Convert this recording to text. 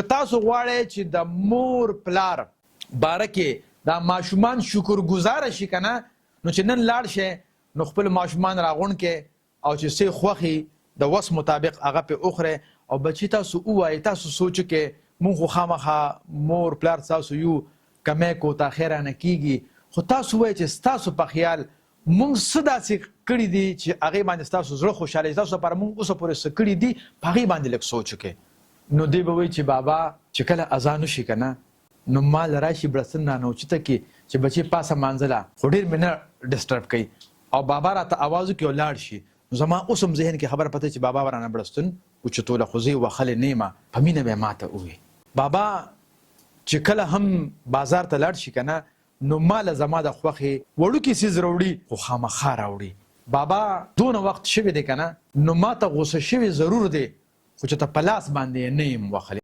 تاسو غواړئ چې د مور پلار باره کې دا ماشومان شکرګزاره شي که نه، نو چې نن لاړ شئ نو خپل ماشومان راغونډ کې او چې څه خوښي د وس مطابق هغه پې وخورئ. او بچي تاسو ووایئ، تاسو سوچ کې مونږ خو خامخا مور پلار تاسو یو کمی کو تا خیره نه کیږي، خو تاسو وایئ چې ستاسو په خیال مونږ څه داسې کړي دي چې هغې باندې ستاسو زړه خوشحاله ستاسو لپاره مونږ اوسه پورې څه کړي دي په هغې باندې لږ سوچ وکړئ. نو دی به وایي چې بابا چې کله اذان وشي که نه نو ما له راشي بړستن رانه اوچته کړي چې بچي پاسه مانځله خو ډېر مې نه ډسټرب کوي، او بابا راته اواز وکړي او لاړ شي. نو زما اوس هم ذهن کې خبره پته چې بابا به رانه بړستون اوچتوله، خو زه یې وهلی نه یم، په مینه به یې ما ته ووایي. بابا چې کله هم بازار ته لاړ شي که نه نو ماله زما د خوښې وړوکي څیز راوړي، خو خامخا راوړي. بابا دونه وخت شوی دی که نه نو ما ته غوسه شوی ضرور دی، خو چې ته په لاس باندې یې نه یم وهلی.